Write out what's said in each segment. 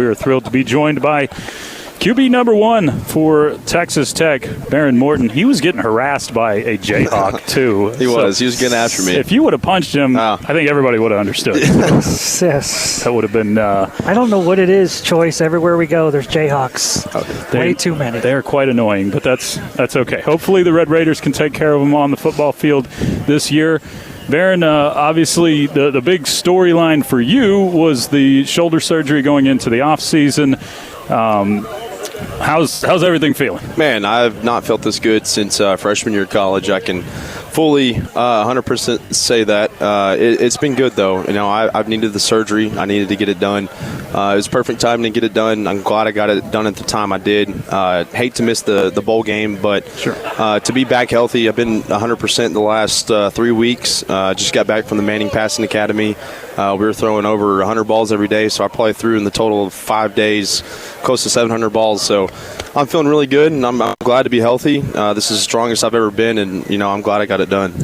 we are thrilled to be joined by QB number 1 for Texas Tech, Behren Morton. He was getting harassed by a Jayhawk, too. He was getting after me. If you would have punched him, I think everybody would have understood. Yes. That would have been... I don't know what it is, Choice. Everywhere we go, there's Jayhawks. Way too many. They're quite annoying, but that's okay. Hopefully the Red Raiders can take care of them on the football field this year. Behren, obviously the big storyline for you was the shoulder surgery going into the offseason. How's everything feeling? Man, I've not felt this good since freshman year of college. I can fully 100% say that. It's been good, though. I've needed the surgery. I needed to get it done. It was perfect time to get it done. I'm glad I got it done at the time I did. Hate to miss the bowl game, but sure. To be back healthy, I've been 100% the last 3 weeks. Just got back from the Manning Passing Academy. We were throwing over 100 balls every day, so I probably threw in the total of 5 days close to 700 balls. So I'm feeling really good, and I'm glad to be healthy. This is the strongest I've ever been, and, I'm glad I got it done.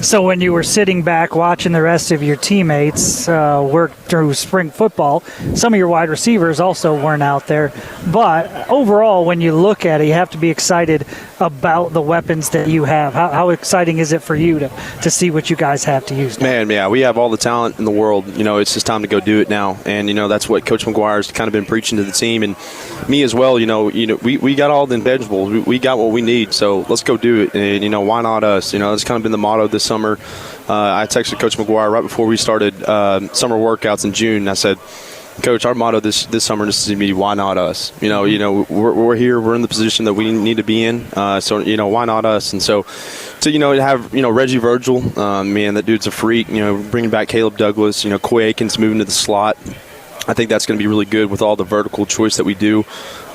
So when you were sitting back watching the rest of your teammates work through spring football, some of your wide receivers also weren't out there. But overall, when you look at it, you have to be excited about the weapons that you have. How exciting is it for you to see what you guys have to use now? Man, yeah, we have all the talent in the world. It's just time to go do it now. And, that's what Coach McGuire's kind of been preaching to the team. And me as well, we got all the intangibles. We got what we need, so let's go do it. And, why not us? That's kind of been the motto this summer. I texted Coach McGuire right before we started summer workouts in June. I said, Coach, our motto this summer is to be, why not us? We're here. We're in the position that we need to be in. So, why not us? And so to, have, Reggie Virgil, man, that dude's a freak. Bringing back Caleb Douglas, Coy Aikens moving to the slot. I think that's going to be really good with all the vertical choice that we do.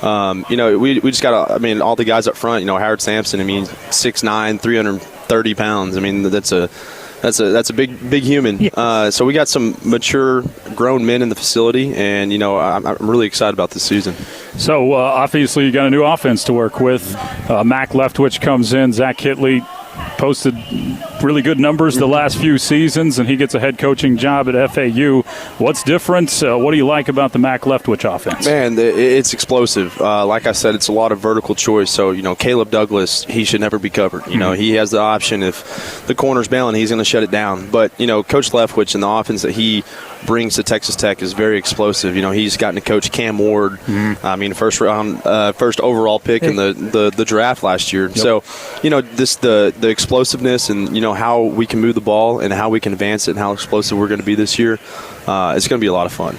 We just got all the guys up front, Howard Sampson, 6'9", 330 pounds. That's a big human. Yes. So we got some mature, grown men in the facility, and I'm really excited about this season. So obviously you got a new offense to work with. Mac Leftwich comes in. Zach Hitley posted really good numbers the last few seasons, and he gets a head coaching job at FAU. What's different? What do you like about the Mac Leftwich offense? Man, it's explosive. Like I said, it's a lot of vertical choice. So, Caleb Douglas, he should never be covered. He has the option if the corner's bailing, he's going to shut it down. But, Coach Leftwich and the offense that he brings to Texas Tech is very explosive. He's gotten to coach Cam Ward. First overall pick in the draft last year. Yep. So, the explosiveness and, how we can move the ball and how we can advance it and how explosive we're going to be this year, it's going to be a lot of fun.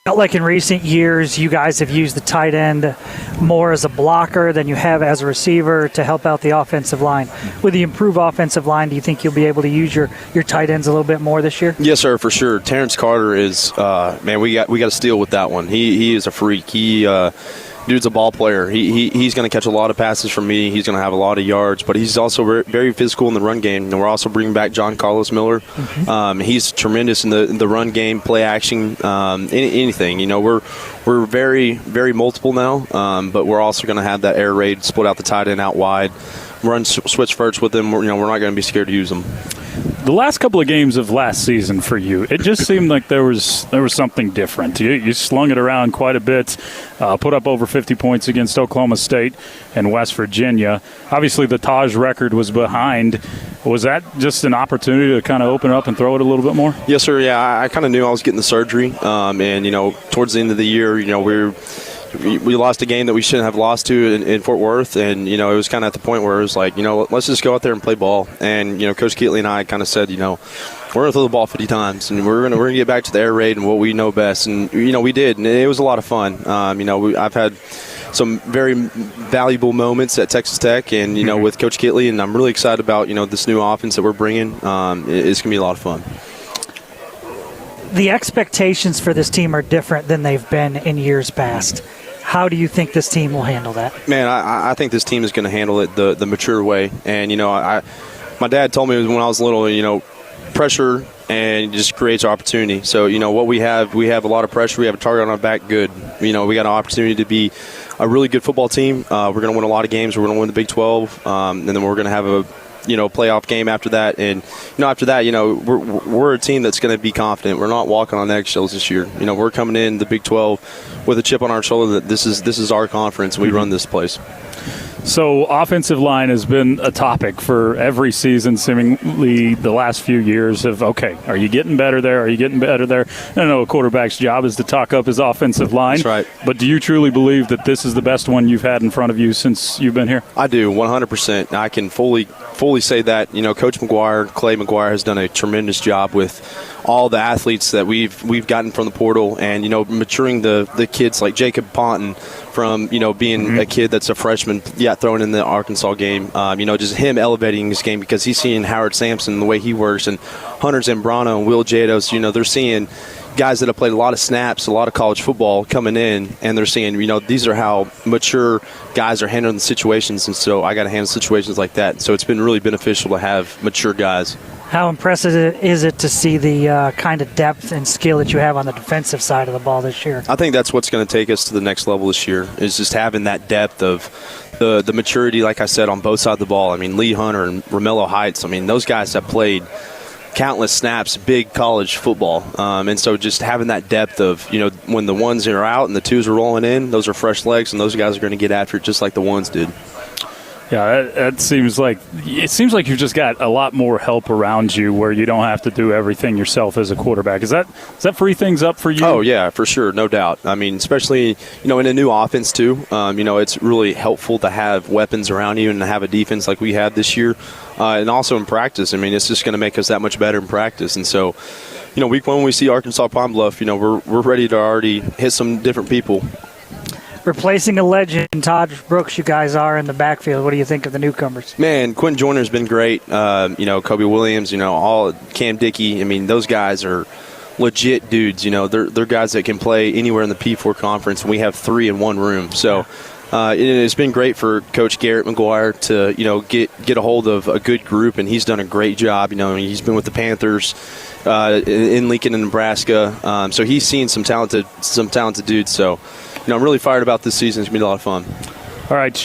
Felt like in recent years, you guys have used the tight end more as a blocker than you have as a receiver to help out the offensive line. With the improved offensive line, do you think you'll be able to use your tight ends a little bit more this year? Yes, sir, for sure. Terrence Carter is, we got to steal with that one. He is a freak. Dude's a ball player. He's going to catch a lot of passes from me. He's going to have a lot of yards, but he's also very physical in the run game. And we're also bringing back John Carlos Miller. He's tremendous in the run game, play action, anything. We're very, very multiple now, but we're also going to have that air raid, split out the tight end out wide, run switch verts with them. We're not going to be scared to use them. The last couple of games of last season for you, it just seemed like there was something different. You slung it around quite a bit, put up over 50 points against Oklahoma State and West Virginia. Obviously, the Taj record was behind. Was that just an opportunity to kind of open up and throw it a little bit more? Yes, sir. Yeah, I kind of knew I was getting the surgery, and towards the end of the year, we lost a game that we shouldn't have lost to in Fort Worth, and it was kind of at the point where it was like, let's just go out there and play ball. And Coach Keatley and I kind of said, we're going to throw the ball 50 times, and we're going to get back to the air raid and what we know best. And we did, and it was a lot of fun. I've had some very valuable moments at Texas Tech, and with Coach Keatley, and I'm really excited about this new offense that we're bringing. It's going to be a lot of fun. The expectations for this team are different than they've been in years past. How do you think this team will handle that? Man, I think this team is going to handle it the mature way. And, my dad told me when I was little, pressure and just creates opportunity. So, what we have a lot of pressure. We have a target on our back, good. We got an opportunity to be a really good football team. We're going to win a lot of games. We're going to win the Big 12. And then we're going to have playoff game after that. And after that, we're a team that's going to be confident. We're not walking on eggshells this year. We're coming in the Big 12 with a chip on our shoulder that this is our conference. We run this place. So offensive line has been a topic for every season, seemingly the last few years of, okay, are you getting better there? Are you getting better there? I know a quarterback's job is to talk up his offensive line. That's right. But do you truly believe that this is the best one you've had in front of you since you've been here? I do, 100%. I can fully say that. Coach Clay McGuire has done a tremendous job with all the athletes that we've gotten from the portal, and maturing the kids like Jacob Ponton from being a kid that's a freshman, thrown in the Arkansas game. Just him elevating his game because he's seeing Howard Sampson the way he works, and Hunter Zambrano and Will Jados. They're seeing guys that have played a lot of snaps, a lot of college football coming in, and they're seeing, these are how mature guys are handling the situations, and so I got to handle situations like that. So it's been really beneficial to have mature guys. How impressive is it to see the kind of depth and skill that you have on the defensive side of the ball this year? I think that's what's going to take us to the next level this year, is just having that depth of the maturity, like I said, on both sides of the ball. I mean, Lee Hunter and Romello Heights, those guys have played countless snaps, big college football. And so just having that depth of, when the ones are out and the twos are rolling in, those are fresh legs, and those guys are going to get after it just like the ones did. Yeah, it seems like you've just got a lot more help around you where you don't have to do everything yourself as a quarterback. Does that free things up for you? Oh, yeah, for sure, no doubt. Especially, in a new offense too, it's really helpful to have weapons around you and to have a defense like we had this year. And also in practice, it's just going to make us that much better in practice. And so, week one when we see Arkansas Pine Bluff, we're ready to already hit some different people. Replacing a legend, Todd Brooks, you guys are in the backfield. What do you think of the newcomers? Man, Quentin Joyner's been great. Kobe Williams, all Cam Dickey. Those guys are legit dudes. They're guys that can play anywhere in the P4 conference, and we have 3 in one room. So it's been great for Coach Garrett McGuire to get a hold of a good group, and he's done a great job. He's been with the Panthers in Lincoln and Nebraska, so he's seen some talented dudes. So. I'm really fired about this season. It's going to be a lot of fun. All right,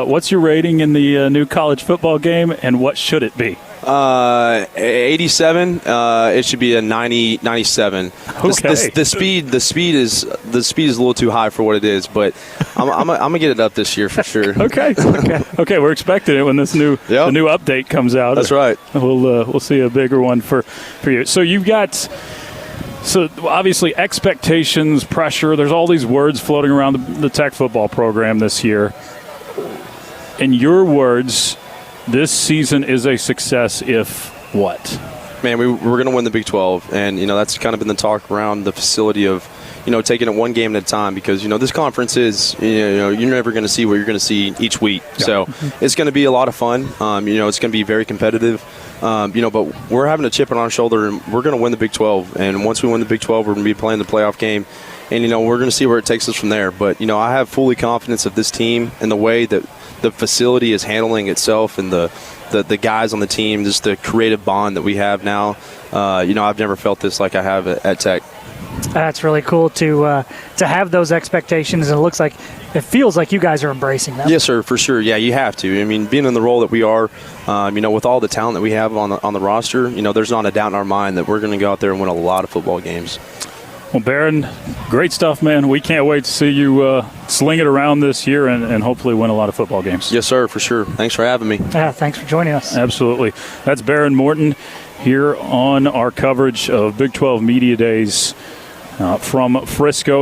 what's your rating in the new college football game, and what should it be? 87. It should be a 90, 97. Okay. The speed is a little too high for what it is, but I'm gonna get it up this year for sure. Okay. We're expecting it when this the new update comes out. That's right. We'll see a bigger one for you. So you've got. So, obviously, expectations, pressure, there's all these words floating around the Tech football program this year. In your words, this season is a success if what? Man, we're going to win the Big 12, and, that's kind of been the talk around the facility of, taking it one game at a time because, this conference is, you're never going to see what you're going to see each week. Yeah. So, it's going to be a lot of fun. It's going to be very competitive. But we're having a chip on our shoulder, and we're going to win the Big 12. And once we win the Big 12, we're going to be playing the playoff game. And, we're going to see where it takes us from there. But, I have fully confidence of this team and the way that the facility is handling itself and the guys on the team, just the creative bond that we have now. I've never felt this like I have at Tech. That's really cool to have those expectations, and it feels like you guys are embracing them. Yes, sir, for sure. Yeah, you have to. Being in the role that we are, with all the talent that we have on the roster, there's not a doubt in our mind that we're going to go out there and win a lot of football games. Well, Behren, great stuff, man. We can't wait to see you sling it around this year and hopefully win a lot of football games. Yes, sir, for sure. Thanks for having me. Yeah, thanks for joining us. Absolutely. That's Behren Morton here on our coverage of Big 12 Media Days from Frisco.